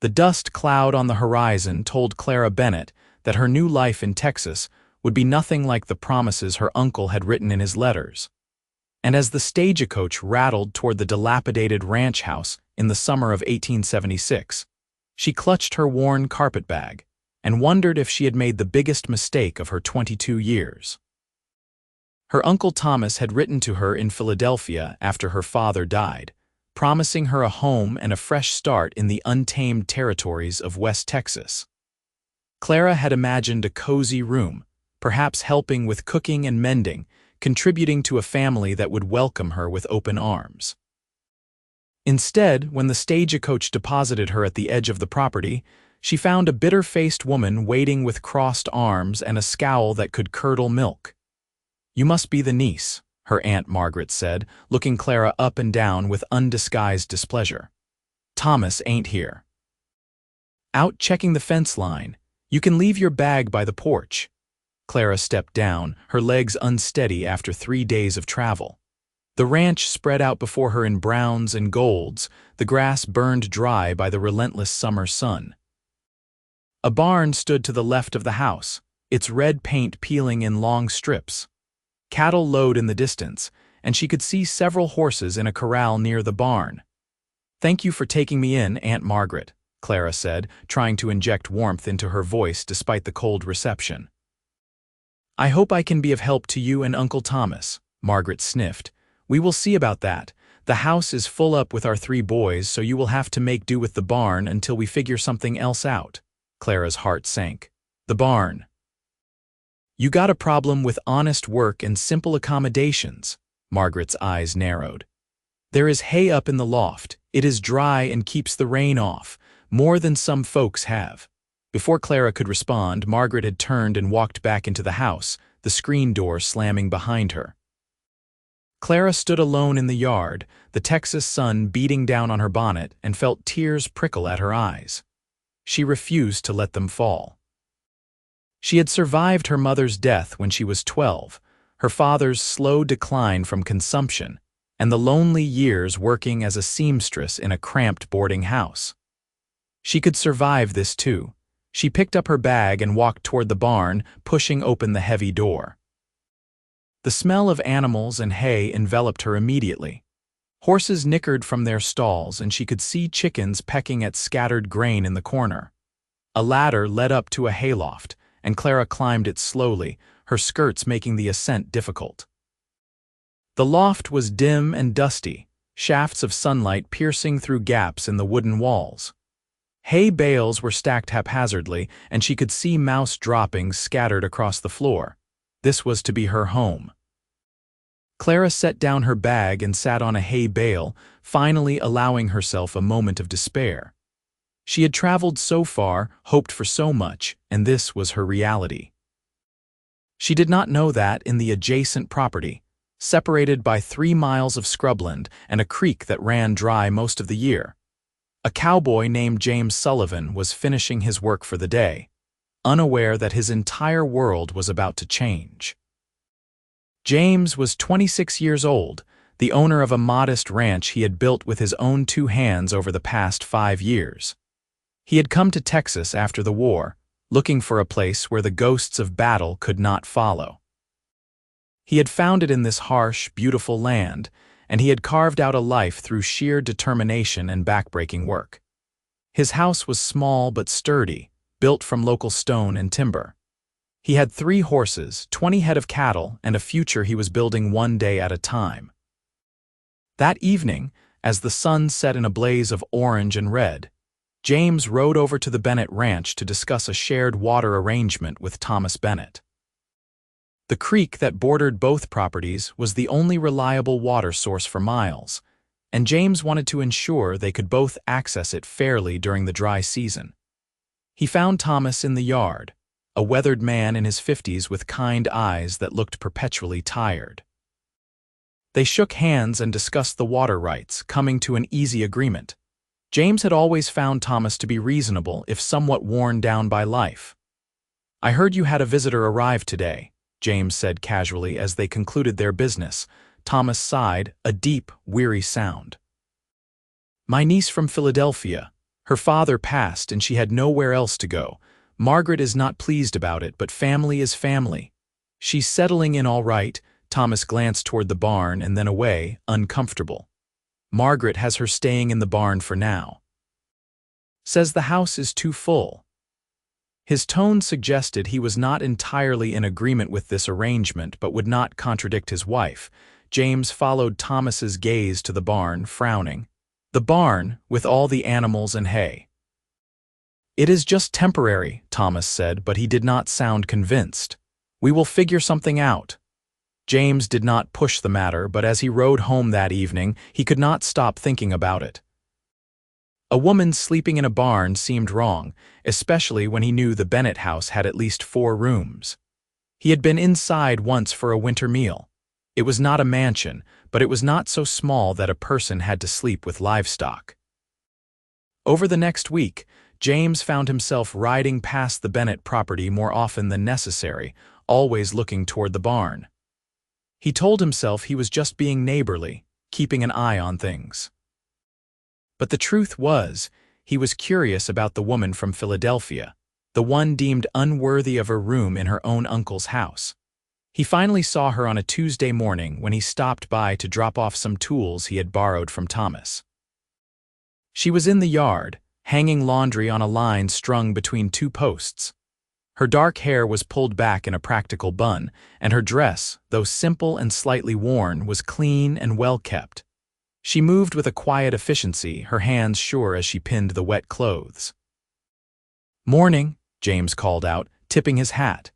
The dust cloud on the horizon told Clara Bennett that her new life in Texas would be nothing like the promises her uncle had written in his letters. And as the stagecoach rattled toward the dilapidated ranch house in the summer of 1876, she clutched her worn carpetbag and wondered if she had made the biggest mistake of her 22 years. Her Uncle Thomas had written to her in Philadelphia after her father died, promising her a home and a fresh start in the untamed territories of West Texas. Clara had imagined a cozy room, perhaps helping with cooking and mending, contributing to a family that would welcome her with open arms. Instead, when the stagecoach deposited her at the edge of the property, she found a bitter-faced woman waiting with crossed arms and a scowl that could curdle milk. "You must be the niece," her Aunt Margaret said, looking Clara up and down with undisguised displeasure. "Thomas ain't here." "Out checking the fence line. You can leave your bag by the porch." Clara stepped down, her legs unsteady after 3 days of travel. The ranch spread out before her in browns and golds, the grass burned dry by the relentless summer sun. A barn stood to the left of the house, its red paint peeling in long strips. Cattle lowed in the distance, and she could see several horses in a corral near the barn. "Thank you for taking me in, Aunt Margaret," Clara said, trying to inject warmth into her voice despite the cold reception. "I hope I can be of help to you and Uncle Thomas," Margaret sniffed. "We will see about that. The house is full up with our 3 boys, so you will have to make do with the barn until we figure something else out." Clara's heart sank. The barn. "You got a problem with honest work and simple accommodations." Margaret's eyes narrowed. "There is hay up in the loft. It is dry and keeps the rain off, more than some folks have." Before Clara could respond, Margaret had turned and walked back into the house, the screen door slamming behind her. Clara stood alone in the yard, the Texas sun beating down on her bonnet, and felt tears prickle at her eyes. She refused to let them fall. She had survived her mother's death when she was 12, her father's slow decline from consumption, and the lonely years working as a seamstress in a cramped boarding house. She could survive this too. She picked up her bag and walked toward the barn, pushing open the heavy door. The smell of animals and hay enveloped her immediately. Horses nickered from their stalls, and she could see chickens pecking at scattered grain in the corner. A ladder led up to a hayloft, and Clara climbed it slowly, her skirts making the ascent difficult. The loft was dim and dusty, shafts of sunlight piercing through gaps in the wooden walls. Hay bales were stacked haphazardly, and she could see mouse droppings scattered across the floor. This was to be her home. Clara set down her bag and sat on a hay bale, finally allowing herself a moment of despair. She had traveled so far, hoped for so much, and this was her reality. She did not know that in the adjacent property, separated by 3 miles of scrubland and a creek that ran dry most of the year, a cowboy named James Sullivan was finishing his work for the day, unaware that his entire world was about to change. James was 26 years old, the owner of a modest ranch he had built with his own 2 hands over the past 5 years. He had come to Texas after the war, looking for a place where the ghosts of battle could not follow. He had found it in this harsh, beautiful land, and he had carved out a life through sheer determination and backbreaking work. His house was small but sturdy, built from local stone and timber. He had 3 horses, 20 head of cattle, and a future he was building one day at a time. That evening, as the sun set in a blaze of orange and red, James rode over to the Bennett Ranch to discuss a shared water arrangement with Thomas Bennett. The creek that bordered both properties was the only reliable water source for miles, and James wanted to ensure they could both access it fairly during the dry season. He found Thomas in the yard, a weathered man in his 50s with kind eyes that looked perpetually tired. They shook hands and discussed the water rights, coming to an easy agreement. James had always found Thomas to be reasonable if somewhat worn down by life. "I heard you had a visitor arrive today," James said casually as they concluded their business. Thomas sighed, a deep, weary sound. "My niece from Philadelphia." Her father passed and she had nowhere else to go. Margaret is not pleased about it, but family is family. She's settling in all right. Thomas glanced toward the barn and then away, uncomfortable. Margaret has her staying in the barn for now. Says the house is too full. His tone suggested he was not entirely in agreement with this arrangement but would not contradict his wife. James followed Thomas's gaze to the barn, frowning. The barn, with all the animals and hay. It is just temporary, Thomas said, but he did not sound convinced. We will figure something out. James did not push the matter, but as he rode home that evening, he could not stop thinking about it. A woman sleeping in a barn seemed wrong, especially when he knew the Bennett house had at least 4 rooms. He had been inside once for a winter meal. It was not a mansion, but it was not so small that a person had to sleep with livestock. Over the next week, James found himself riding past the Bennett property more often than necessary, always looking toward the barn. He told himself he was just being neighborly, keeping an eye on things. But the truth was, he was curious about the woman from Philadelphia, the one deemed unworthy of a room in her own uncle's house. He finally saw her on a Tuesday morning when he stopped by to drop off some tools he had borrowed from Thomas. She was in the yard, hanging laundry on a line strung between 2 posts. Her dark hair was pulled back in a practical bun, and her dress, though simple and slightly worn, was clean and well kept. She moved with a quiet efficiency, her hands sure as she pinned the wet clothes. "Morning," James called out, tipping his hat.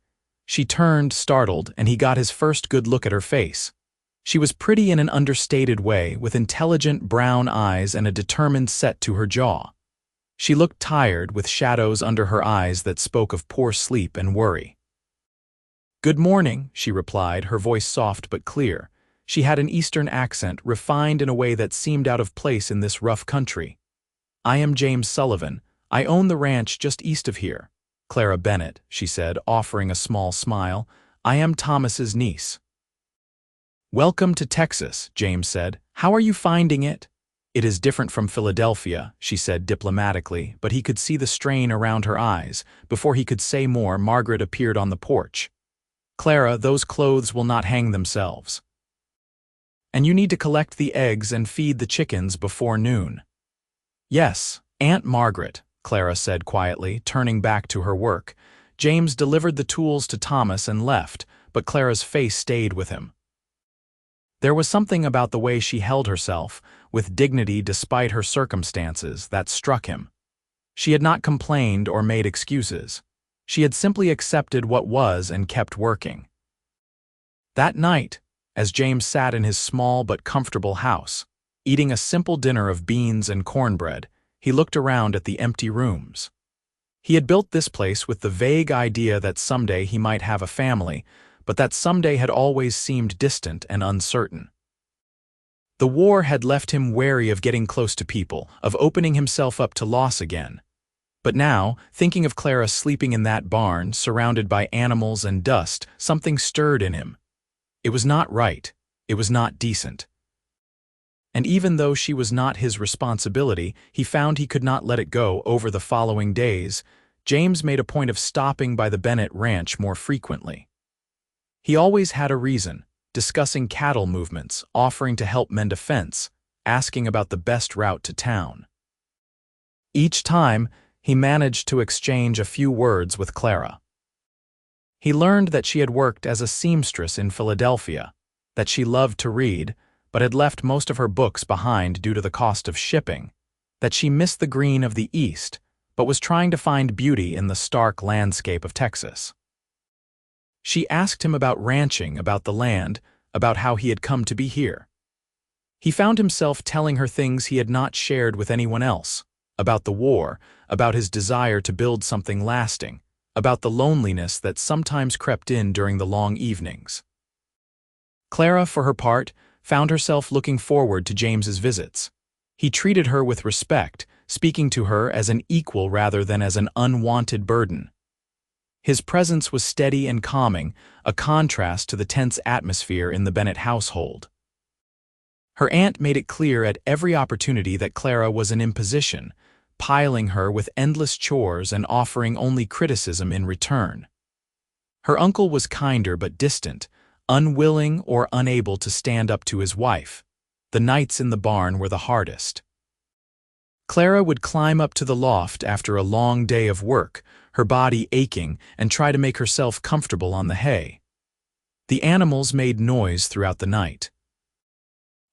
She turned, startled, and he got his first good look at her face. She was pretty in an understated way, with intelligent brown eyes and a determined set to her jaw. She looked tired, with shadows under her eyes that spoke of poor sleep and worry. "Good morning," she replied, her voice soft but clear. She had an Eastern accent, refined in a way that seemed out of place in this rough country. "I am James Sullivan. I own the ranch just east of here." "Clara Bennett," she said, offering a small smile. "I am Thomas's niece." "Welcome to Texas," James said. "How are you finding it?" "It is different from Philadelphia," she said diplomatically, but he could see the strain around her eyes. Before he could say more, Margaret appeared on the porch. "Clara, those clothes will not hang themselves. And you need to collect the eggs and feed the chickens before noon." "Yes, Aunt Margaret," Clara said quietly, turning back to her work. James delivered the tools to Thomas and left, but Clara's face stayed with him. There was something about the way she held herself, with dignity despite her circumstances, that struck him. She had not complained or made excuses. She had simply accepted what was and kept working. That night, as James sat in his small but comfortable house, eating a simple dinner of beans and cornbread, he looked around at the empty rooms. He had built this place with the vague idea that someday he might have a family, but that someday had always seemed distant and uncertain. The war had left him wary of getting close to people, of opening himself up to loss again. But now, thinking of Clara sleeping in that barn, surrounded by animals and dust, something stirred in him. It was not right. It was not decent. And even though she was not his responsibility, he found he could not let it go. Over the following days, James made a point of stopping by the Bennett ranch more frequently. He always had a reason, discussing cattle movements, offering to help mend a fence, asking about the best route to town. Each time, he managed to exchange a few words with Clara. He learned that she had worked as a seamstress in Philadelphia, that she loved to read, but had left most of her books behind due to the cost of shipping, that she missed the green of the East, but was trying to find beauty in the stark landscape of Texas. She asked him about ranching, about the land, about how he had come to be here. He found himself telling her things he had not shared with anyone else, about the war, about his desire to build something lasting, about the loneliness that sometimes crept in during the long evenings. Clara, for her part, found herself looking forward to James's visits. He treated her with respect, speaking to her as an equal rather than as an unwanted burden. His presence was steady and calming, a contrast to the tense atmosphere in the Bennett household. Her aunt made it clear at every opportunity that Clara was an imposition, piling her with endless chores and offering only criticism in return. Her uncle was kinder but distant, unwilling or unable to stand up to his wife. The nights in the barn were the hardest. Clara would climb up to the loft after a long day of work, her body aching, and try to make herself comfortable on the hay. The animals made noise throughout the night.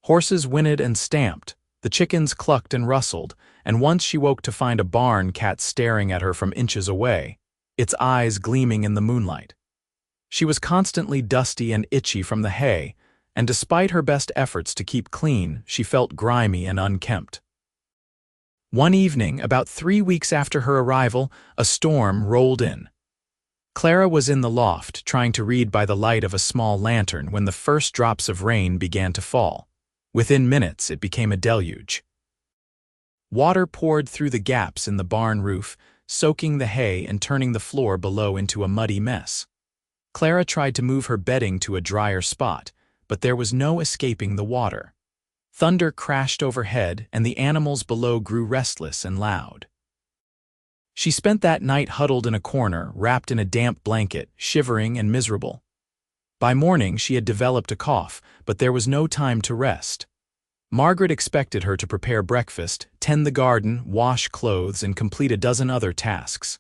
Horses whinnied and stamped, the chickens clucked and rustled, and once she woke to find a barn cat staring at her from inches away, its eyes gleaming in the moonlight. She was constantly dusty and itchy from the hay, and despite her best efforts to keep clean, she felt grimy and unkempt. One evening, about 3 weeks after her arrival, a storm rolled in. Clara was in the loft, trying to read by the light of a small lantern when the first drops of rain began to fall. Within minutes, it became a deluge. Water poured through the gaps in the barn roof, soaking the hay and turning the floor below into a muddy mess. Clara tried to move her bedding to a drier spot, but there was no escaping the water. Thunder crashed overhead, and the animals below grew restless and loud. She spent that night huddled in a corner, wrapped in a damp blanket, shivering and miserable. By morning, she had developed a cough, but there was no time to rest. Margaret expected her to prepare breakfast, tend the garden, wash clothes, and complete a dozen other tasks.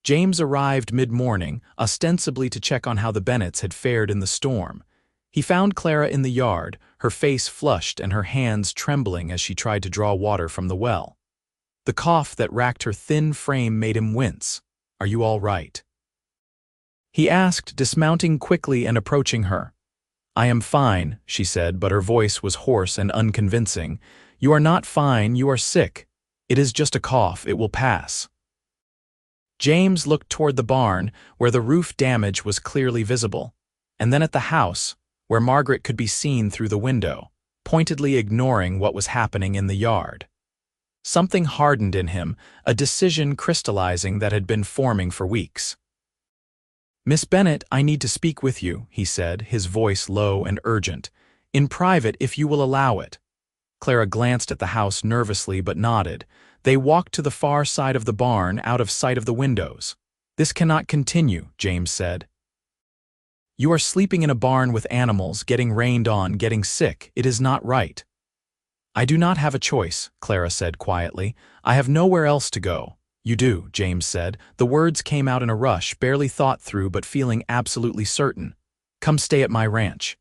James arrived mid-morning, ostensibly to check on how the Bennetts had fared in the storm. He found Clara in the yard, her face flushed and her hands trembling as she tried to draw water from the well. The cough that racked her thin frame made him wince. "Are you all right?" he asked, dismounting quickly and approaching her. "I am fine," she said, but her voice was hoarse and unconvincing. "You are not fine, you are sick. It is just a cough, it will pass." James looked toward the barn, where the roof damage was clearly visible, and then at the house, where Margaret could be seen through the window, pointedly ignoring what was happening in the yard. Something hardened in him, a decision crystallizing that had been forming for weeks. "Miss Bennett, I need to speak with you," he said, his voice low and urgent. "In private, if you will allow it." Clara glanced at the house nervously but nodded. They walked to the far side of the barn, out of sight of the windows. "This cannot continue," James said. "You are sleeping in a barn with animals, getting rained on, getting sick. It is not right." "I do not have a choice," Clara said quietly. "I have nowhere else to go." "You do," James said. The words came out in a rush, barely thought through but feeling absolutely certain. "Come stay at my ranch.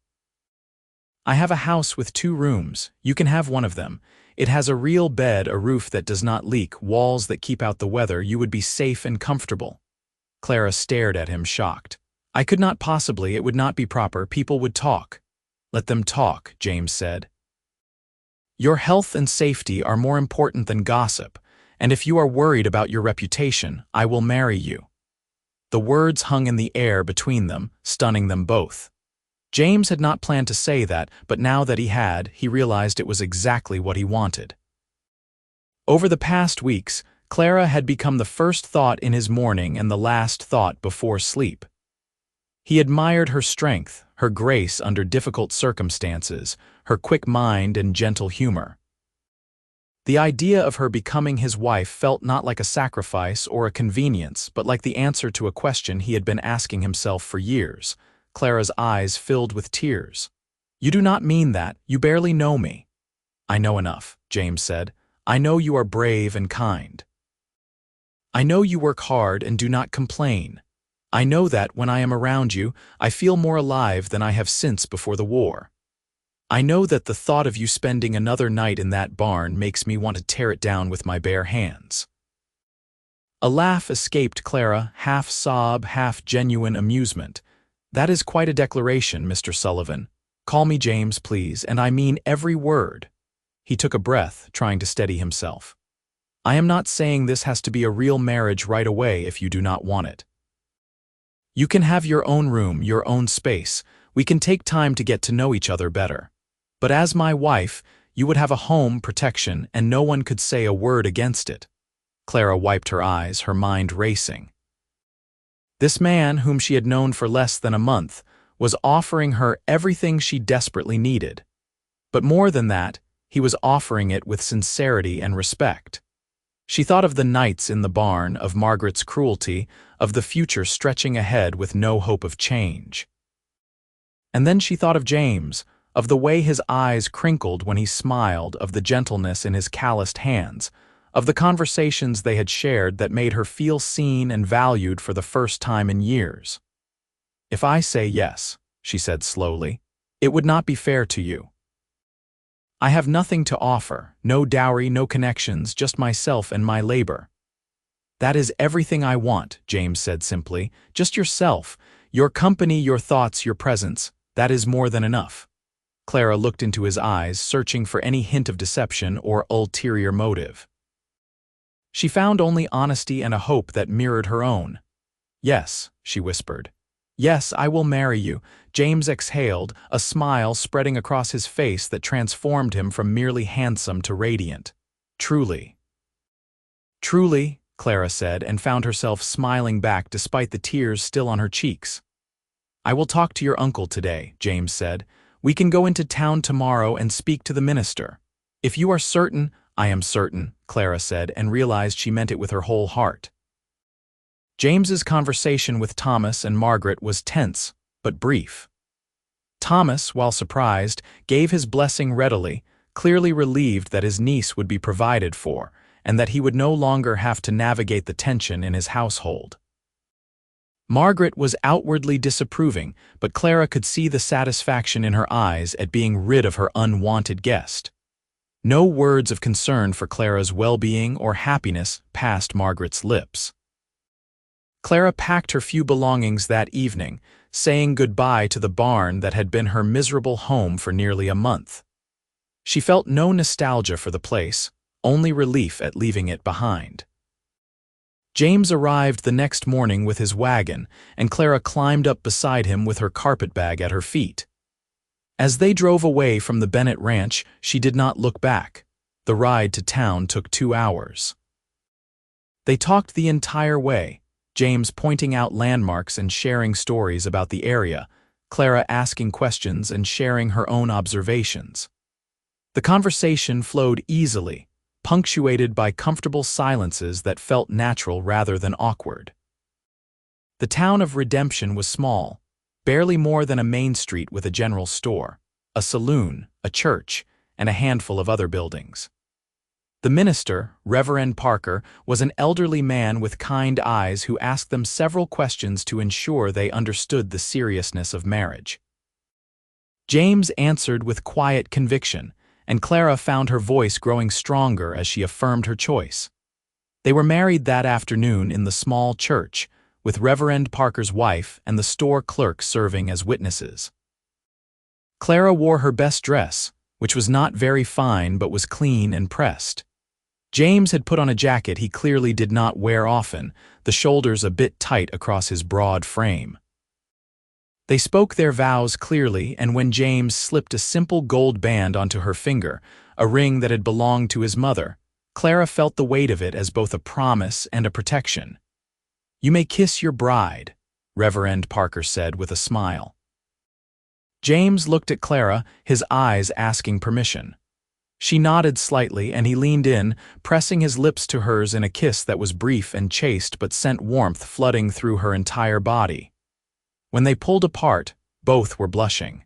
I have a house with 2 rooms. You can have one of them. It has a real bed, a roof that does not leak, walls that keep out the weather. You would be safe and comfortable." Clara stared at him, shocked. "I could not possibly. It would not be proper. People would talk." "Let them talk," James said. "Your health and safety are more important than gossip, and if you are worried about your reputation, I will marry you." The words hung in the air between them, stunning them both. James had not planned to say that, but now that he had, he realized it was exactly what he wanted. Over the past weeks, Clara had become the first thought in his morning and the last thought before sleep. He admired her strength, her grace under difficult circumstances, her quick mind and gentle humor. The idea of her becoming his wife felt not like a sacrifice or a convenience, but like the answer to a question he had been asking himself for years. Clara's eyes filled with tears. "You do not mean that. You barely know me." "I know enough," James said. "I know you are brave and kind. I know you work hard and do not complain. I know that when I am around you, I feel more alive than I have since before the war. I know that the thought of you spending another night in that barn makes me want to tear it down with my bare hands." A laugh escaped Clara, half sob, half genuine amusement. "That is quite a declaration, Mr. Sullivan. Call me James, please, and I mean every word." He took a breath, trying to steady himself. "I am not saying this has to be a real marriage right away if you do not want it. You can have your own room, your own space. We can take time to get to know each other better. But as my wife, you would have a home, protection, and no one could say a word against it." Clara wiped her eyes, her mind racing. This man, whom she had known for less than a month, was offering her everything she desperately needed. But more than that, he was offering it with sincerity and respect. She thought of the nights in the barn, of Margaret's cruelty, of the future stretching ahead with no hope of change. And then she thought of James, of the way his eyes crinkled when he smiled, of the gentleness in his calloused hands, of the conversations they had shared that made her feel seen and valued for the first time in years. "If I say yes," she said slowly, "it would not be fair to you. I have nothing to offer, no dowry, no connections, just myself and my labor." "That is everything I want," James said simply. "Just yourself, your company, your thoughts, your presence. That is more than enough." Clara looked into his eyes, searching for any hint of deception or ulterior motive. She found only honesty and a hope that mirrored her own. "Yes," she whispered. "Yes, I will marry you." James exhaled, a smile spreading across his face that transformed him from merely handsome to radiant. "Truly." "Truly," Clara said, and found herself smiling back despite the tears still on her cheeks. "I will talk to your uncle today," James said. "We can go into town tomorrow and speak to the minister." "If you are certain—" "I am certain," Clara said, and realized she meant it with her whole heart. James's conversation with Thomas and Margaret was tense, but brief. Thomas, while surprised, gave his blessing readily, clearly relieved that his niece would be provided for, and that he would no longer have to navigate the tension in his household. Margaret was outwardly disapproving, but Clara could see the satisfaction in her eyes at being rid of her unwanted guest. No words of concern for Clara's well-being or happiness passed Margaret's lips. Clara packed her few belongings that evening, saying goodbye to the barn that had been her miserable home for nearly a month. She felt no nostalgia for the place, only relief at leaving it behind. James arrived the next morning with his wagon, and Clara climbed up beside him with her carpetbag at her feet. As they drove away from the Bennett ranch, she did not look back. The ride to town took 2 hours. They talked the entire way, James pointing out landmarks and sharing stories about the area, Clara asking questions and sharing her own observations. The conversation flowed easily, punctuated by comfortable silences that felt natural rather than awkward. The town of Redemption was small, barely more than a main street with a general store, a saloon, a church, and a handful of other buildings. The minister, Reverend Parker, was an elderly man with kind eyes who asked them several questions to ensure they understood the seriousness of marriage. James answered with quiet conviction, and Clara found her voice growing stronger as she affirmed her choice. They were married that afternoon in the small church, with Reverend Parker's wife and the store clerk serving as witnesses. Clara wore her best dress, which was not very fine but was clean and pressed. James had put on a jacket he clearly did not wear often, the shoulders a bit tight across his broad frame. They spoke their vows clearly, and when James slipped a simple gold band onto her finger, a ring that had belonged to his mother, Clara felt the weight of it as both a promise and a protection. "You may kiss your bride," Reverend Parker said with a smile. James looked at Clara, his eyes asking permission. She nodded slightly, and he leaned in, pressing his lips to hers in a kiss that was brief and chaste but sent warmth flooding through her entire body. When they pulled apart, both were blushing.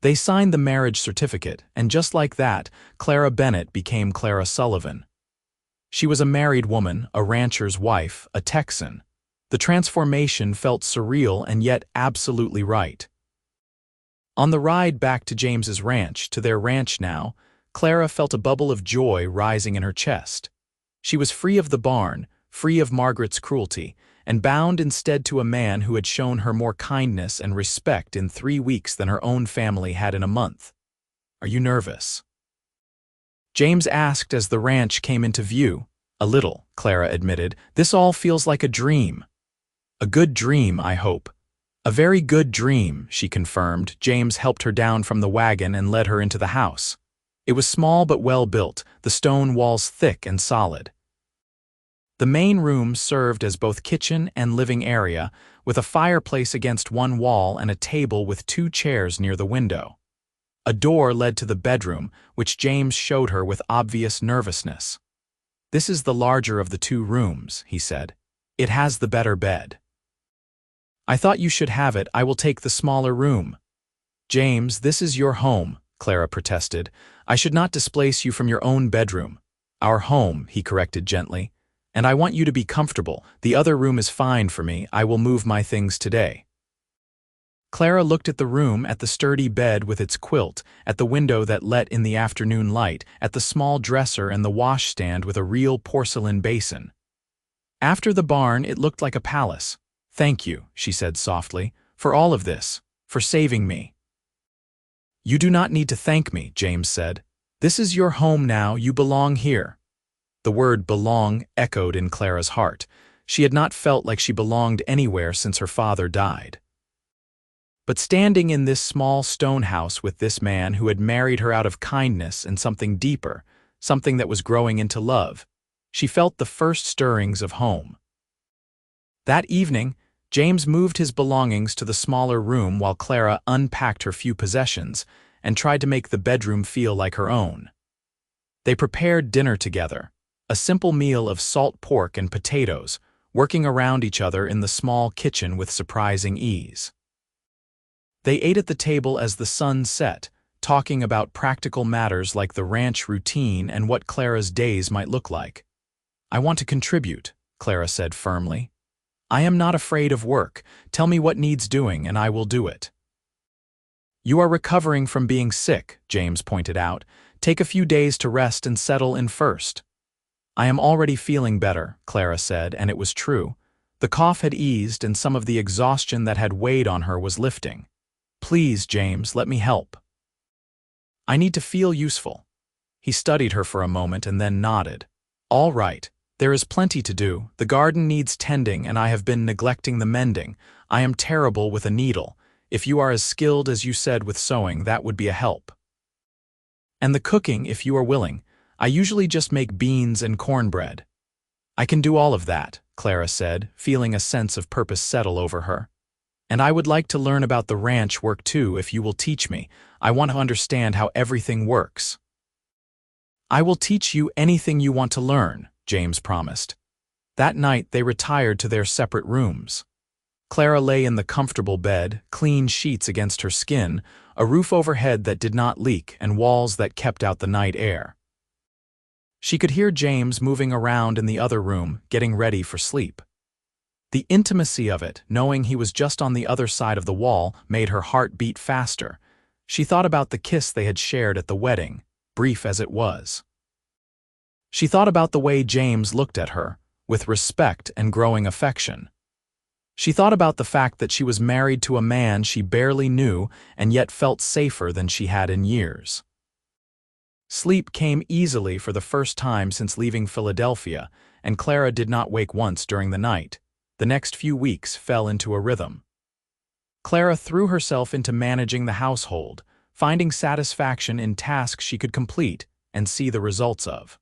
They signed the marriage certificate, and just like that, Clara Bennett became Clara Sullivan. She was a married woman, a rancher's wife, a Texan. The transformation felt surreal and yet absolutely right. On the ride back to James's ranch, to their ranch now, Clara felt a bubble of joy rising in her chest. She was free of the barn, free of Margaret's cruelty, and bound instead to a man who had shown her more kindness and respect in 3 weeks than her own family had in a month. "Are you nervous?" James asked as the ranch came into view. "A little," Clara admitted. "This all feels like a dream." "A good dream, I hope." "A very good dream," she confirmed. James helped her down from the wagon and led her into the house. It was small but well built, the stone walls thick and solid. The main room served as both kitchen and living area, with a fireplace against one wall and a table with 2 chairs near the window. A door led to the bedroom, which James showed her with obvious nervousness. "This is the larger of the two rooms," he said. "It has the better bed." "I thought you should have it. I will take the smaller room." "James, this is your home," Clara protested. "I should not displace you from your own bedroom." "Our home," he corrected gently. "And I want you to be comfortable. The other room is fine for me. I will move my things today." Clara looked at the room, at the sturdy bed with its quilt, at the window that let in the afternoon light, at the small dresser and the washstand with a real porcelain basin. After the barn, it looked like a palace. "Thank you," she said softly, "for all of this, for saving me." "You do not need to thank me," James said. "This is your home now. You belong here." The word belong echoed in Clara's heart. She had not felt like she belonged anywhere since her father died. But standing in this small stone house with this man who had married her out of kindness and something deeper, something that was growing into love, she felt the first stirrings of home. That evening, James moved his belongings to the smaller room while Clara unpacked her few possessions and tried to make the bedroom feel like her own. They prepared dinner together, a simple meal of salt pork and potatoes, working around each other in the small kitchen with surprising ease. They ate at the table as the sun set, talking about practical matters like the ranch routine and what Clara's days might look like. "I want to contribute," Clara said firmly. "I am not afraid of work. Tell me what needs doing and I will do it." "You are recovering from being sick," James pointed out. "Take a few days to rest and settle in first." "I am already feeling better," Clara said, and it was true. The cough had eased and some of the exhaustion that had weighed on her was lifting. "Please, James, let me help. I need to feel useful." He studied her for a moment and then nodded. "All right. There is plenty to do. The garden needs tending and I have been neglecting the mending. I am terrible with a needle. If you are as skilled as you said with sewing, that would be a help. And the cooking, if you are willing. I usually just make beans and cornbread." "I can do all of that," Clara said, feeling a sense of purpose settle over her. "And I would like to learn about the ranch work too if you will teach me. I want to understand how everything works." "I will teach you anything you want to learn," James promised. That night they retired to their separate rooms. Clara lay in the comfortable bed, clean sheets against her skin, a roof overhead that did not leak, and walls that kept out the night air. She could hear James moving around in the other room, getting ready for sleep. The intimacy of it, knowing he was just on the other side of the wall, made her heart beat faster. She thought about the kiss they had shared at the wedding, brief as it was. She thought about the way James looked at her, with respect and growing affection. She thought about the fact that she was married to a man she barely knew and yet felt safer than she had in years. Sleep came easily for the first time since leaving Philadelphia, and Clara did not wake once during the night. The next few weeks fell into a rhythm. Clara threw herself into managing the household, finding satisfaction in tasks she could complete and see the results of.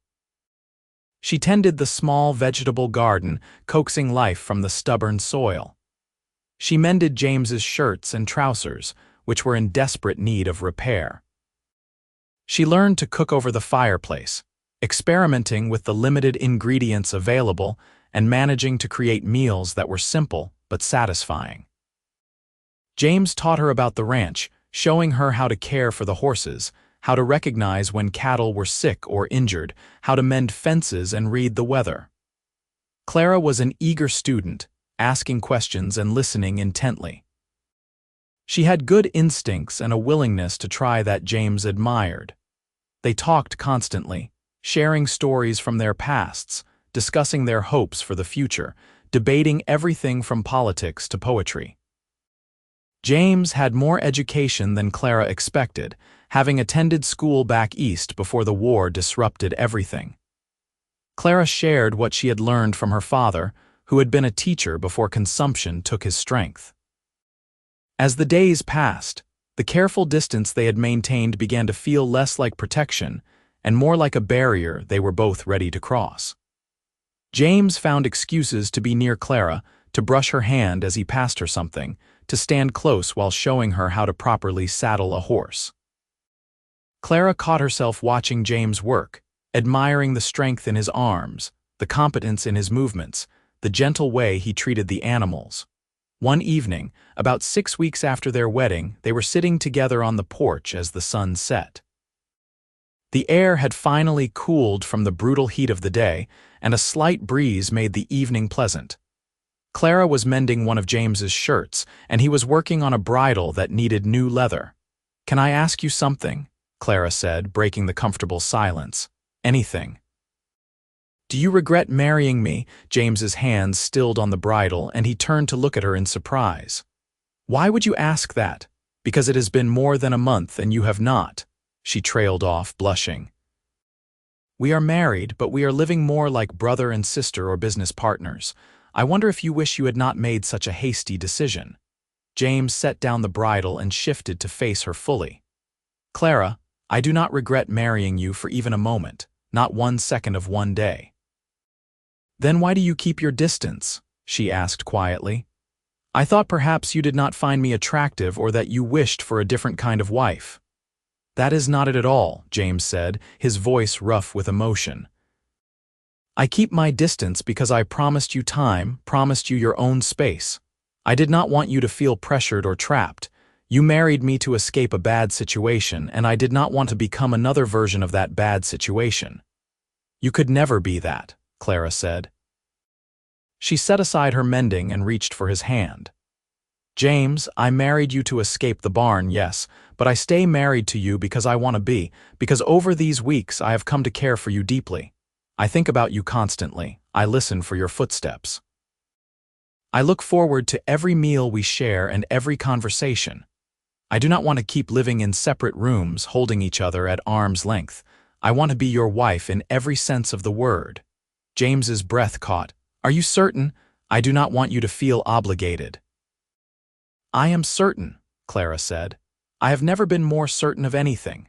She tended the small vegetable garden, coaxing life from the stubborn soil. She mended James's shirts and trousers, which were in desperate need of repair. She learned to cook over the fireplace, experimenting with the limited ingredients available and managing to create meals that were simple but satisfying. James taught her about the ranch, showing her how to care for the horses, how to recognize when cattle were sick or injured, how to mend fences and read the weather. Clara was an eager student, asking questions and listening intently. She had good instincts and a willingness to try that James admired. They talked constantly, sharing stories from their pasts, discussing their hopes for the future, debating everything from politics to poetry. James had more education than Clara expected, having attended school back east before the war disrupted everything. Clara shared what she had learned from her father, who had been a teacher before consumption took his strength. As the days passed, the careful distance they had maintained began to feel less like protection and more like a barrier they were both ready to cross. James found excuses to be near Clara, to brush her hand as he passed her something, to stand close while showing her how to properly saddle a horse. Clara caught herself watching James work, admiring the strength in his arms, the competence in his movements, the gentle way he treated the animals. One evening, about 6 weeks after their wedding, they were sitting together on the porch as the sun set. The air had finally cooled from the brutal heat of the day, and a slight breeze made the evening pleasant. Clara was mending one of James's shirts, and he was working on a bridle that needed new leather. "Can I ask you something?" Clara said, breaking the comfortable silence. "Anything." "Do you regret marrying me?" James's hands stilled on the bridle, and he turned to look at her in surprise. "Why would you ask that? Because it has been more than a month and you have not," she trailed off, blushing. "We are married, but we are living more like brother and sister or business partners. I wonder if you wish you had not made such a hasty decision." James set down the bridle and shifted to face her fully. "Clara, I do not regret marrying you for even a moment, not 1 second of one day." "Then why do you keep your distance?" she asked quietly. "I thought perhaps you did not find me attractive or that you wished for a different kind of wife." "That is not it at all," James said, his voice rough with emotion. "I keep my distance because I promised you time, promised you your own space. I did not want you to feel pressured or trapped. You married me to escape a bad situation, and I did not want to become another version of that bad situation." "You could never be that," Clara said. She set aside her mending and reached for his hand. "James, I married you to escape the barn, yes, but I stay married to you because I want to be, because over these weeks I have come to care for you deeply. I think about you constantly. I listen for your footsteps. I look forward to every meal we share and every conversation. I do not want to keep living in separate rooms, holding each other at arm's length. I want to be your wife in every sense of the word." James's breath caught. "Are you certain? I do not want you to feel obligated." "I am certain," Clara said. "I have never been more certain of anything."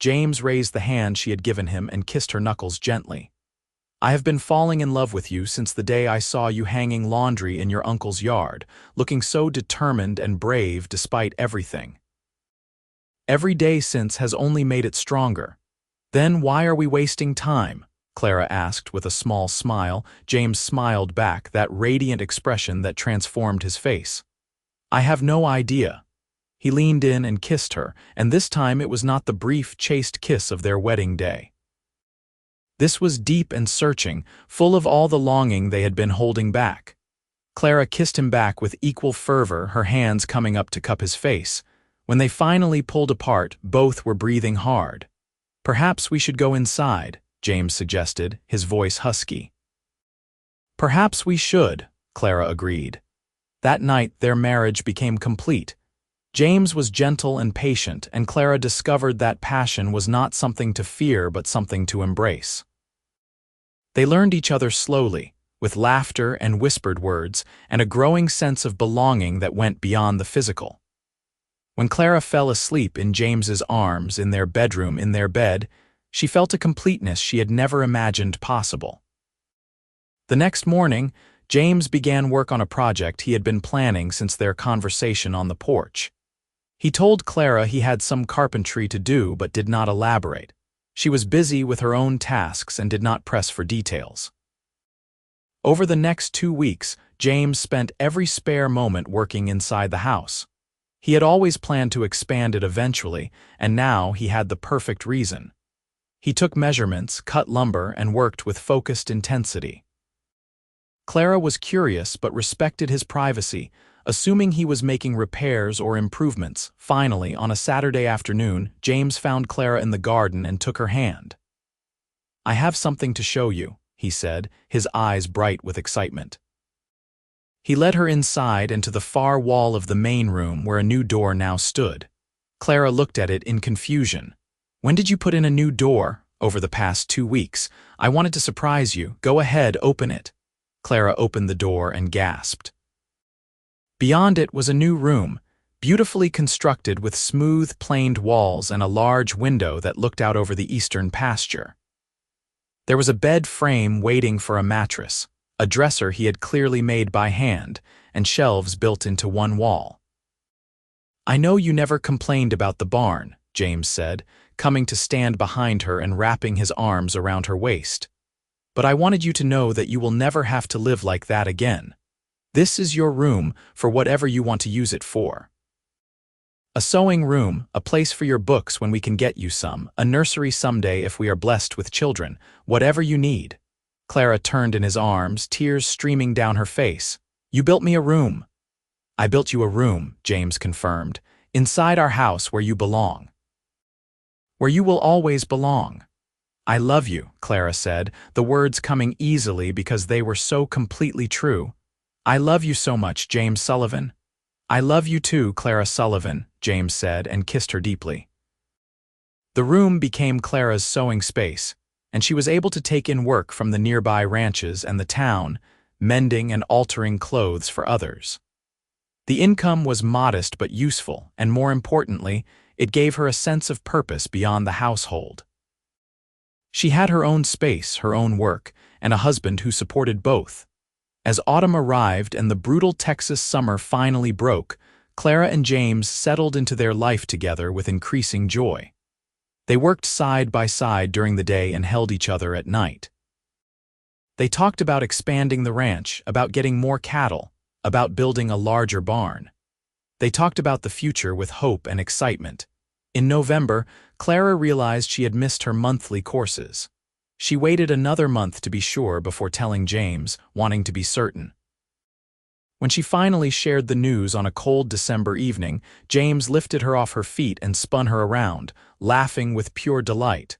James raised the hand she had given him and kissed her knuckles gently. "I have been falling in love with you since the day I saw you hanging laundry in your uncle's yard, looking so determined and brave despite everything. Every day since has only made it stronger. Then why are we wasting time?" Clara asked with a small smile. James smiled back, that radiant expression that transformed his face. "I have no idea." He leaned in and kissed her, and this time it was not the brief, chaste kiss of their wedding day. This was deep and searching, full of all the longing they had been holding back. Clara kissed him back with equal fervor, her hands coming up to cup his face. When they finally pulled apart, both were breathing hard. "Perhaps we should go inside," James suggested, his voice husky. "Perhaps we should," Clara agreed. That night their marriage became complete. James was gentle and patient, and Clara discovered that passion was not something to fear but something to embrace. They learned each other slowly, with laughter and whispered words, and a growing sense of belonging that went beyond the physical. When Clara fell asleep in James's arms in their bedroom in their bed, she felt a completeness she had never imagined possible. The next morning, James began work on a project he had been planning since their conversation on the porch. He told Clara he had some carpentry to do but did not elaborate. She was busy with her own tasks and did not press for details. Over the next 2 weeks, James spent every spare moment working inside the house. He had always planned to expand it eventually, and now he had the perfect reason. He took measurements, cut lumber, and worked with focused intensity. Clara was curious but respected his privacy, assuming he was making repairs or improvements. Finally, on a Saturday afternoon, James found Clara in the garden and took her hand. "I have something to show you," he said, his eyes bright with excitement. He led her inside and to the far wall of the main room where a new door now stood. Clara looked at it in confusion. "When did you put in a new door?" "Over the past 2 weeks. I wanted to surprise you. Go ahead, open it." Clara opened the door and gasped. Beyond it was a new room, beautifully constructed with smooth, planed walls and a large window that looked out over the eastern pasture. There was a bed frame waiting for a mattress, a dresser he had clearly made by hand, and shelves built into one wall. "I know you never complained about the barn," James said, coming to stand behind her and wrapping his arms around her waist. "But I wanted you to know that you will never have to live like that again. This is your room for whatever you want to use it for. A sewing room, a place for your books when we can get you some, a nursery someday if we are blessed with children, whatever you need." Clara turned in his arms, tears streaming down her face. "You built me a room." "I built you a room," James confirmed, "inside our house where you belong. Where you will always belong." "I love you," Clara said, the words coming easily because they were so completely true. "I love you so much, James Sullivan." "I love you too, Clara Sullivan," James said and kissed her deeply. The room became Clara's sewing space, and she was able to take in work from the nearby ranches and the town, mending and altering clothes for others. The income was modest but useful, and more importantly, it gave her a sense of purpose beyond the household. She had her own space, her own work, and a husband who supported both. As autumn arrived and the brutal Texas summer finally broke, Clara and James settled into their life together with increasing joy. They worked side by side during the day and held each other at night. They talked about expanding the ranch, about getting more cattle, about building a larger barn. They talked about the future with hope and excitement. In November, Clara realized she had missed her monthly courses. She waited another month to be sure before telling James, wanting to be certain. When she finally shared the news on a cold December evening, James lifted her off her feet and spun her around, laughing with pure delight.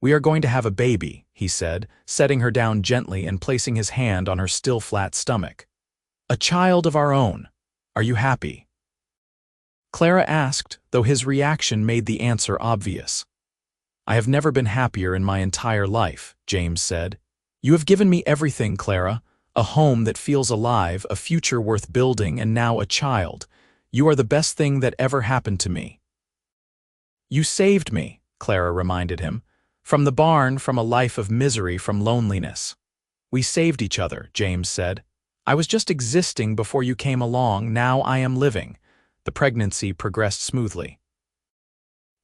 "We are going to have a baby," he said, setting her down gently and placing his hand on her still flat stomach. "A child of our own. Are you happy?" Clara asked, though his reaction made the answer obvious. "I have never been happier in my entire life," James said. "You have given me everything, Clara. A home that feels alive, a future worth building, and now a child. You are the best thing that ever happened to me." "You saved me," Clara reminded him. "From the barn, from a life of misery, from loneliness." "We saved each other," James said. "I was just existing before you came along, now I am living." The pregnancy progressed smoothly.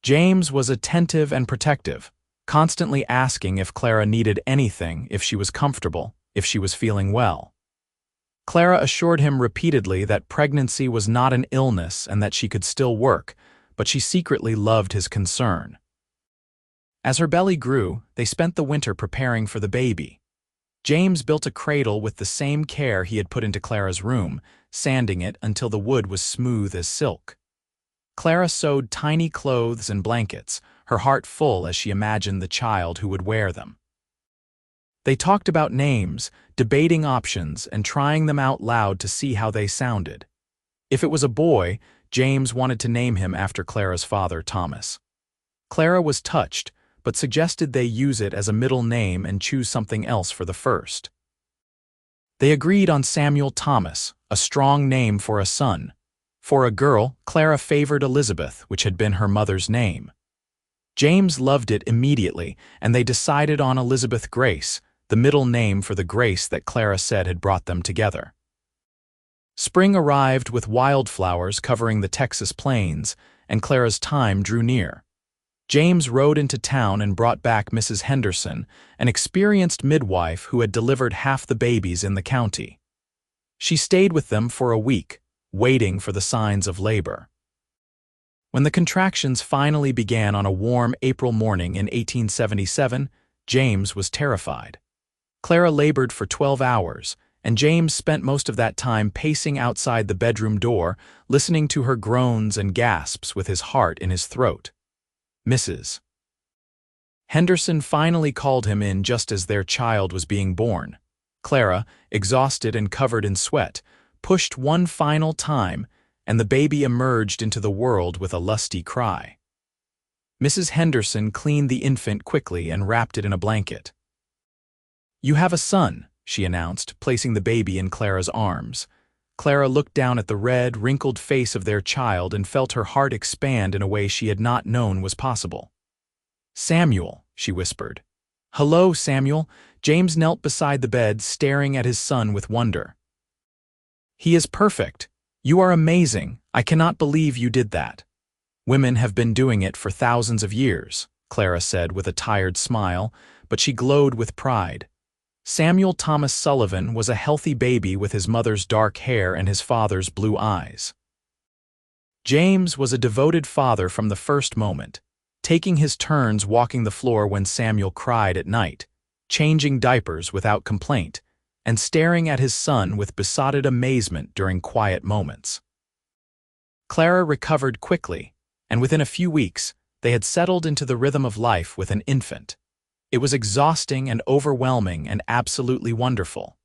James was attentive and protective, constantly asking if Clara needed anything, if she was comfortable, if she was feeling well. Clara assured him repeatedly that pregnancy was not an illness and that she could still work, but she secretly loved his concern. As her belly grew, they spent the winter preparing for the baby. James built a cradle with the same care he had put into Clara's room, sanding it until the wood was smooth as silk. Clara sewed tiny clothes and blankets, her heart full as she imagined the child who would wear them. They talked about names, debating options, and trying them out loud to see how they sounded. If it was a boy, James wanted to name him after Clara's father, Thomas. Clara was touched, but suggested they use it as a middle name and choose something else for the first. They agreed on Samuel Thomas, a strong name for a son. For a girl, Clara favored Elizabeth, which had been her mother's name. James loved it immediately, and they decided on Elizabeth Grace, the middle name for the grace that Clara said had brought them together. Spring arrived with wildflowers covering the Texas plains, and Clara's time drew near. James rode into town and brought back Mrs. Henderson, an experienced midwife who had delivered half the babies in the county. She stayed with them for a week, waiting for the signs of labor. When the contractions finally began on a warm April morning in 1877, James was terrified. Clara labored for 12 hours, and James spent most of that time pacing outside the bedroom door, listening to her groans and gasps with his heart in his throat. Mrs. Henderson finally called him in just as their child was being born. Clara, exhausted and covered in sweat, pushed one final time, and the baby emerged into the world with a lusty cry. Mrs. Henderson cleaned the infant quickly and wrapped it in a blanket. "You have a son," she announced, placing the baby in Clara's arms. Clara looked down at the red, wrinkled face of their child and felt her heart expand in a way she had not known was possible. "Samuel," she whispered. "Hello, Samuel." James knelt beside the bed, staring at his son with wonder. "He is perfect. You are amazing. I cannot believe you did that. Women have been doing it for thousands of years. Clara said with a tired smile, but she glowed with pride. Samuel Thomas Sullivan was a healthy baby with his mother's dark hair and his father's blue eyes. James was a devoted father from the first moment, taking his turns walking the floor when Samuel cried at night, changing diapers without complaint, and staring at his son with besotted amazement during quiet moments. Clara recovered quickly, and within a few weeks, they had settled into the rhythm of life with an infant. It was exhausting and overwhelming and absolutely wonderful.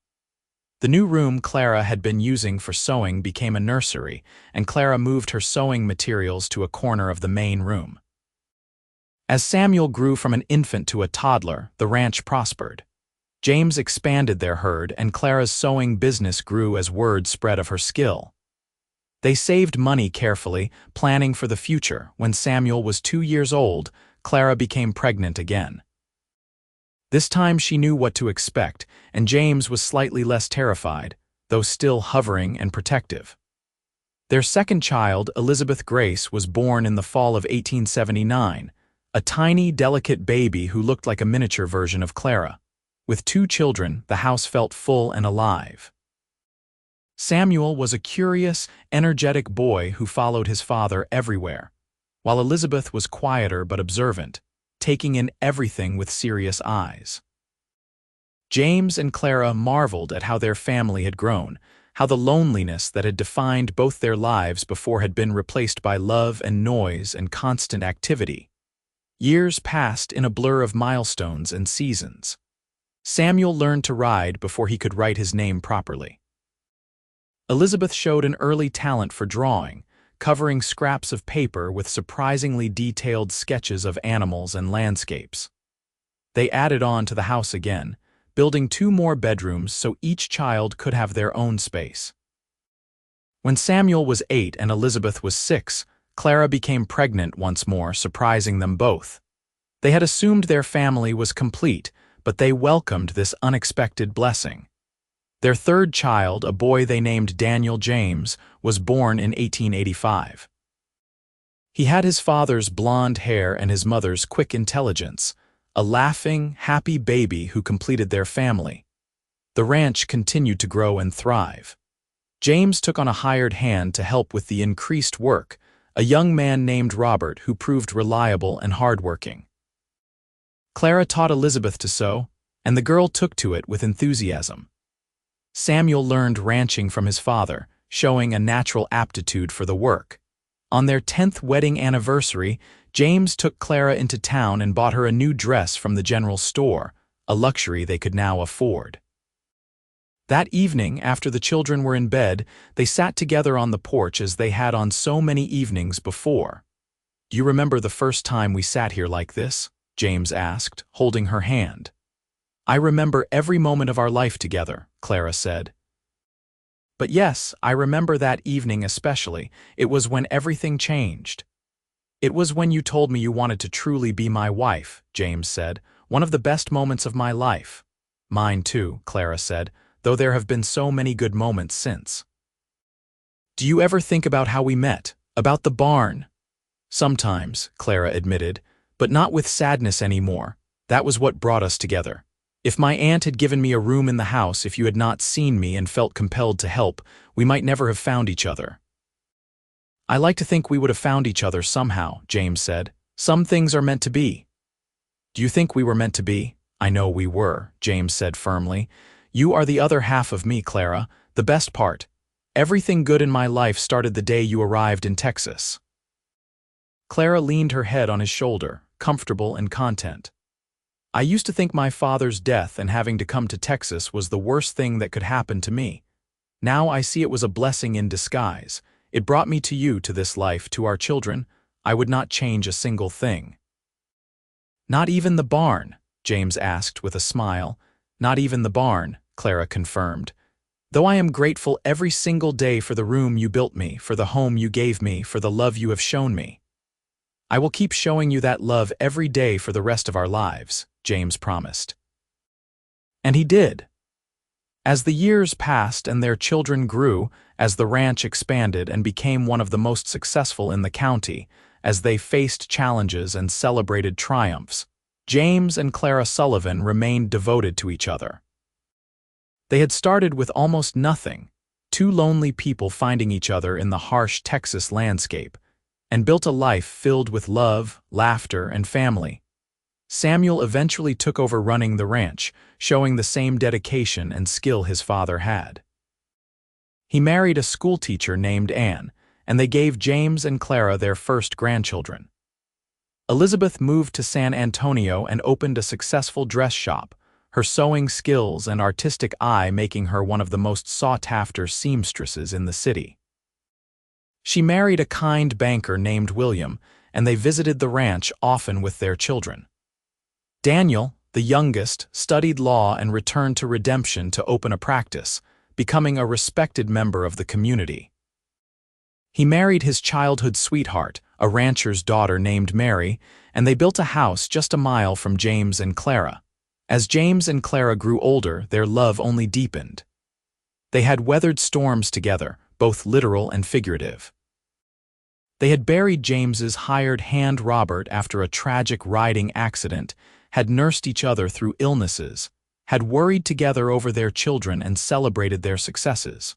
The new room Clara had been using for sewing became a nursery, and Clara moved her sewing materials to a corner of the main room. As Samuel grew from an infant to a toddler, the ranch prospered. James expanded their herd, and Clara's sewing business grew as word spread of her skill. They saved money carefully, planning for the future. When Samuel was 2 years old, Clara became pregnant again. This time she knew what to expect, and James was slightly less terrified, though still hovering and protective. Their second child, Elizabeth Grace, was born in the fall of 1879, a tiny, delicate baby who looked like a miniature version of Clara. With 2 children, the house felt full and alive. Samuel was a curious, energetic boy who followed his father everywhere, while Elizabeth was quieter but observant, taking in everything with serious eyes. James and Clara marveled at how their family had grown, how the loneliness that had defined both their lives before had been replaced by love and noise and constant activity. Years passed in a blur of milestones and seasons. Samuel learned to ride before he could write his name properly. Elizabeth showed an early talent for drawing, covering scraps of paper with surprisingly detailed sketches of animals and landscapes. They added on to the house again, building 2 more bedrooms so each child could have their own space. When Samuel was 8 and Elizabeth was 6, Clara became pregnant once more, surprising them both. They had assumed their family was complete, but they welcomed this unexpected blessing. Their third child, a boy they named Daniel James, was born in 1885. He had his father's blonde hair and his mother's quick intelligence, a laughing, happy baby who completed their family. The ranch continued to grow and thrive. James took on a hired hand to help with the increased work, a young man named Robert who proved reliable and hardworking. Clara taught Elizabeth to sew, and the girl took to it with enthusiasm. Samuel learned ranching from his father, showing a natural aptitude for the work. On their 10th wedding anniversary, James took Clara into town and bought her a new dress from the general store, a luxury they could now afford. That evening, after the children were in bed, they sat together on the porch as they had on so many evenings before. "Do you remember the first time we sat here like this?" James asked, holding her hand. "I remember every moment of our life together," Clara said. "But yes, I remember that evening especially. It was when everything changed." "It was when you told me you wanted to truly be my wife," James said. "One of the best moments of my life." "Mine too," Clara said, "though there have been so many good moments since." "Do you ever think about how we met? About the barn?" "Sometimes," Clara admitted, "but not with sadness anymore. That was what brought us together. If my aunt had given me a room in the house, if you had not seen me and felt compelled to help, we might never have found each other." "I like to think we would have found each other somehow," James said. "Some things are meant to be." "Do you think we were meant to be?" "I know we were," James said firmly. "You are the other half of me, Clara, the best part. Everything good in my life started the day you arrived in Texas." Clara leaned her head on his shoulder, comfortable and content. "I used to think my father's death and having to come to Texas was the worst thing that could happen to me. Now I see it was a blessing in disguise. It brought me to you, to this life, to our children. I would not change a single thing." "Not even the barn?" James asked with a smile. "Not even the barn," Clara confirmed. "Though I am grateful every single day for the room you built me, for the home you gave me, for the love you have shown me. I will keep showing you that love every day for the rest of our lives," James promised. And he did. As the years passed and their children grew, as the ranch expanded and became one of the most successful in the county, as they faced challenges and celebrated triumphs. James and Clara Sullivan remained devoted to each other. They had started with almost nothing, two lonely people finding each other in the harsh Texas landscape, and built a life filled with love, laughter, and family. Samuel eventually took over running the ranch, showing the same dedication and skill his father had. He married a schoolteacher named Anne, and they gave James and Clara their first grandchildren. Elizabeth moved to San Antonio and opened a successful dress shop, her sewing skills and artistic eye making her one of the most sought-after seamstresses in the city. She married a kind banker named William, and they visited the ranch often with their children. Daniel, the youngest, studied law and returned to Redemption to open a practice, becoming a respected member of the community. He married his childhood sweetheart, a rancher's daughter named Mary, and they built a house just a mile from James and Clara. As James and Clara grew older, their love only deepened. They had weathered storms together, both literal and figurative. They had buried James's hired hand Robert after a tragic riding accident, had nursed each other through illnesses, had worried together over their children and celebrated their successes.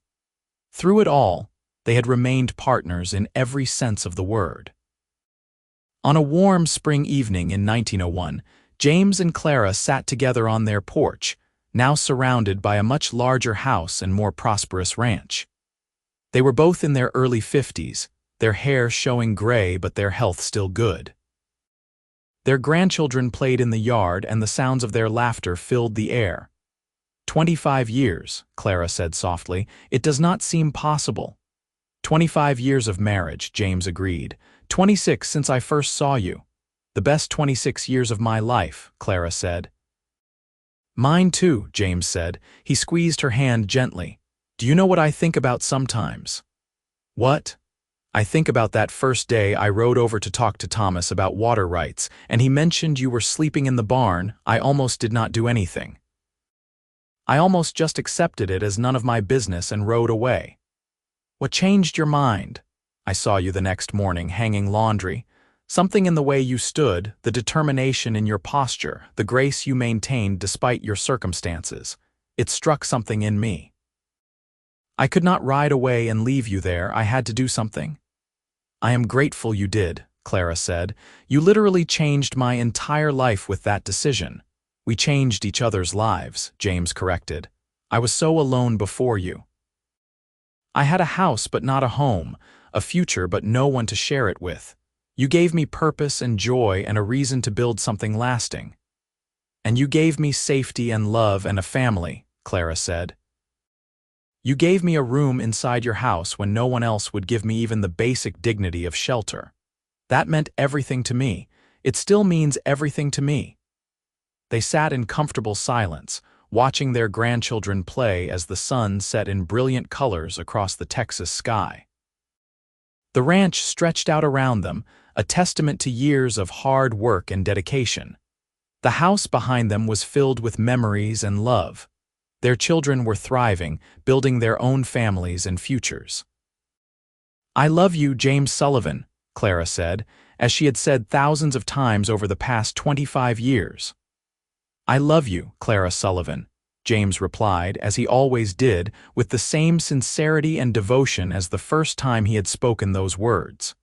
Through it all, they had remained partners in every sense of the word. On a warm spring evening in 1901, James and Clara sat together on their porch, now surrounded by a much larger house and more prosperous ranch. They were both in their early 50s, their hair showing gray but their health still good. Their grandchildren played in the yard and the sounds of their laughter filled the air. 25 years, Clara said softly. It does not seem possible. 25 years of marriage, James agreed. 26 since I first saw you. The best 26 years of my life, Clara said. Mine too, James said. He squeezed her hand gently. Do you know what I think about sometimes? What? I think about that first day I rode over to talk to Thomas about water rights, and he mentioned you were sleeping in the barn. I almost did not do anything. I almost just accepted it as none of my business and rode away. What changed your mind? I saw you the next morning hanging laundry. Something in the way you stood, the determination in your posture, the grace you maintained despite your circumstances. It struck something in me. I could not ride away and leave you there. I had to do something. I am grateful you did, Clara said. You literally changed my entire life with that decision. We changed each other's lives, James corrected. I was so alone before you. I had a house but not a home, a future but no one to share it with. You gave me purpose and joy and a reason to build something lasting. And you gave me safety and love and a family, Clara said. You gave me a room inside your house when no one else would give me even the basic dignity of shelter. That meant everything to me. It still means everything to me. They sat in comfortable silence, watching their grandchildren play as the sun set in brilliant colors across the Texas sky. The ranch stretched out around them, a testament to years of hard work and dedication. The house behind them was filled with memories and love. Their children were thriving, building their own families and futures. I love you, James Sullivan, Clara said, as she had said thousands of times over the past 25 years. I love you, Clara Sullivan, James replied, as he always did, with the same sincerity and devotion as the first time he had spoken those words.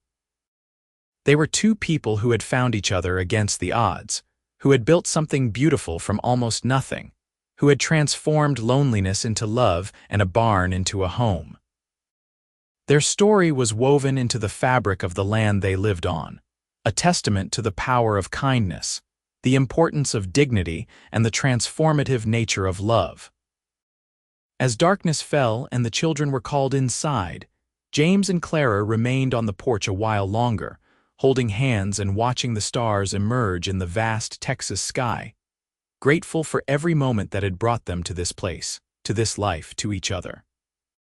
They were two people who had found each other against the odds, who had built something beautiful from almost nothing, who had transformed loneliness into love and a barn into a home. Their story was woven into the fabric of the land they lived on, a testament to the power of kindness, the importance of dignity, and the transformative nature of love. As darkness fell and the children were called inside, James and Clara remained on the porch a while longer, holding hands and watching the stars emerge in the vast Texas sky, grateful for every moment that had brought them to this place, to this life, to each other.